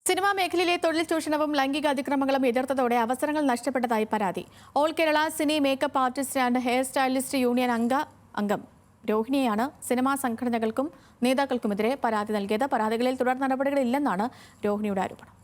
Cinema മേഖലയിലെ തൊഴിൽ ചൂഷണവും ലൈംഗിക അതിക്രമങ്ങളും എതിർത്തതോടെ അവസരങ്ങൾ നഷ്ടപ്പെട്ടതായി പരാതി. All Kerala cine makeup artist and hair stylist union അംഗം രോഹിണിയാണ് സിനിമാ സംഘടനകൾക്കും നേതാക്കൾക്കുമെതിരെ പരാതി നൽകിയത്. പരാതികളിൽ തുടർ നടപടികളില്ലെന്നാണ് രോഹിണിയുടെ ആരോപണം.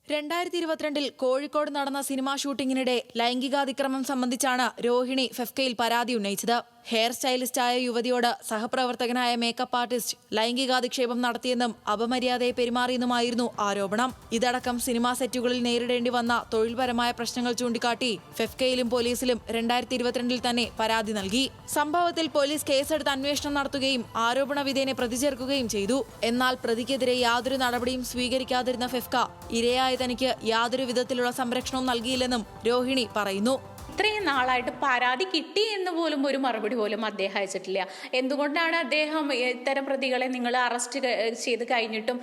2022 കോഴിക്കോട് നടന്ന സിനിമാ ഷൂട്ടിങ്ങിനിടെ ലൈംഗികാതിക്രമം സംബന്ധിച്ചാണ് രോഹിണി ഫെഫ്കയിൽ പരാതി ഉന്നയിച്ചത്. ഹെയർ സ്റ്റൈലിസ്റ്റായ യുവതിയോട് സഹപ്രവർത്തകനായ മേക്കപ്പ് ആർട്ടിസ്റ്റ് ലൈംഗികാധിക്ഷേപം നടത്തിയെന്നും അപമര്യാദയെ പെരുമാറിയെന്നുമായിരുന്നു ആരോപണം. ഇതടക്കം സിനിമാ സെറ്റുകളിൽ നേരിടേണ്ടി വന്ന തൊഴിൽപരമായ പ്രശ്നങ്ങൾ ചൂണ്ടിക്കാട്ടി ഫെഫ്കയിലും പോലീസിലും 2022 തന്നെ പരാതി നൽകി. സംഭവത്തിൽ പോലീസ് കേസെടുത്ത് അന്വേഷണം നടത്തുകയും ആരോപണ വിധേയനെ പ്രതി ചേർക്കുകയും ചെയ്തു. എന്നാൽ പ്രതിക്കെതിരെ യാതൊരു നടപടിയും സ്വീകരിക്കാതിരുന്ന ഫെഫ്ക ഇരയായ തനിക്ക് യാതൊരു വിധത്തിലുള്ള സംരക്ഷണവും നൽകിയില്ലെന്നും രോഹിണി പറയുന്നു. ഇത്രയും നാളായിട്ട് പരാതി കിട്ടി എന്ന് പോലും ഒരു മറുപടി പോലും അദ്ദേഹം അയച്ചിട്ടില്ല. എന്തുകൊണ്ടാണ് അദ്ദേഹം ഇത്തരം പ്രതികളെ നിങ്ങൾ അറസ്റ്റ് ചെയ്ത് കഴിഞ്ഞിട്ടും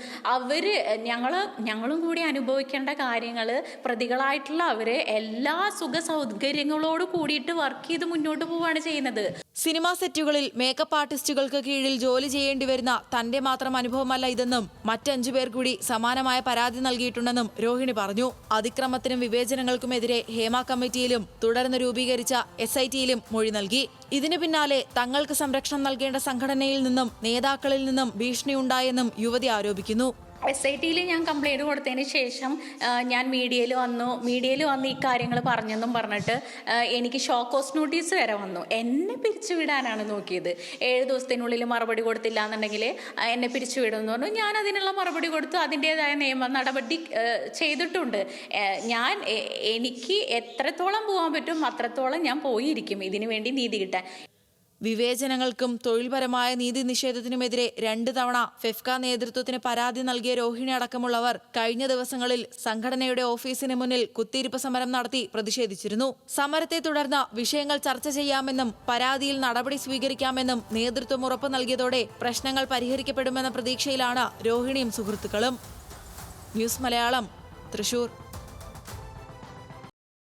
ഞങ്ങളും കൂടി അനുഭവിക്കേണ്ട കാര്യങ്ങൾ പ്രതികളായിട്ടുള്ള അവര് എല്ലാ സുഖ സൗകര്യങ്ങളോട് കൂടിയിട്ട് വർക്ക് ചെയ്ത് മുന്നോട്ട് പോവുകയാണ് ചെയ്യുന്നത്. സിനിമാ സെറ്റുകളിൽ മേക്കപ്പ് ആർട്ടിസ്റ്റുകൾക്ക് കീഴിൽ ജോലി ചെയ്യേണ്ടി വരുന്ന തന്റെ മാത്രം അനുഭവമല്ല ഇതെന്നും മറ്റ്5 പേർ കൂടി സമാനമായ പരാതി നൽകിയിട്ടുണ്ടെന്നും രോഹിണി പറഞ്ഞു. അതിക്രമത്തിനും വിവേചനങ്ങൾക്കുമെതിരെ ഹേമ കമ്മിറ്റിയിലും തുടർന്ന് രൂപീകരിച്ച SITയിലും മൊഴി നൽകി. ഇതിനു പിന്നാലെ തങ്ങൾക്ക് സംരക്ഷണം നൽകേണ്ട സംഘടനയിൽ നിന്നും നേതാക്കളിൽ നിന്നും ഭീഷണിയുണ്ടായെന്നും യുവതി ആരോപിക്കുന്നു. SITയിൽ ഞാൻ കംപ്ലൈൻറ്റ് കൊടുത്തതിന് ശേഷം ഞാൻ മീഡിയയിൽ വന്ന് ഈ കാര്യങ്ങൾ പറഞ്ഞെന്നും പറഞ്ഞിട്ട് എനിക്ക് ഷോക്കോസ് നോട്ടീസ് വരെ വന്നു. എന്നെ പിരിച്ചുവിടാനാണ് നോക്കിയത്. 7 ദിവസത്തിനുള്ളിൽ മറുപടി കൊടുത്തില്ല എന്നുണ്ടെങ്കിൽ എന്നെ പിരിച്ചുവിടുമെന്ന് പറഞ്ഞു. ഞാൻ അതിനുള്ള മറുപടി കൊടുത്തു. അതിൻ്റെതായ നിയമ നടപടി ചെയ്തിട്ടുണ്ട്. എനിക്ക് എത്രത്തോളം പോകാൻ പറ്റും അത്രത്തോളം ഞാൻ പോയിരിക്കും ഇതിനു വേണ്ടി നീതി കിട്ടാൻ. വിവേചനങ്ങൾക്കും തൊഴിൽപരമായ നീതി നിഷേധത്തിനുമെതിരെ 2 തവണ ഫെഫ്ക നേതൃത്വത്തിന് പരാതി നൽകിയ രോഹിണി അടക്കമുള്ളവർ കഴിഞ്ഞ ദിവസങ്ങളിൽ സംഘടനയുടെ ഓഫീസിന് മുന്നിൽ കുത്തിയിരിപ്പ് സമരം നടത്തി പ്രതിഷേധിച്ചിരുന്നു. സമരത്തെ തുടർന്ന് വിഷയങ്ങൾ ചർച്ച ചെയ്യാമെന്നും പരാതിയിൽ നടപടി സ്വീകരിക്കാമെന്നും നേതൃത്വം ഉറപ്പു നൽകിയതോടെ പ്രശ്നങ്ങൾ പരിഹരിക്കപ്പെടുമെന്ന പ്രതീക്ഷയിലാണ് രോഹിണിയും സുഹൃത്തുക്കളും. ന്യൂസ് മലയാളം, തൃശൂർ.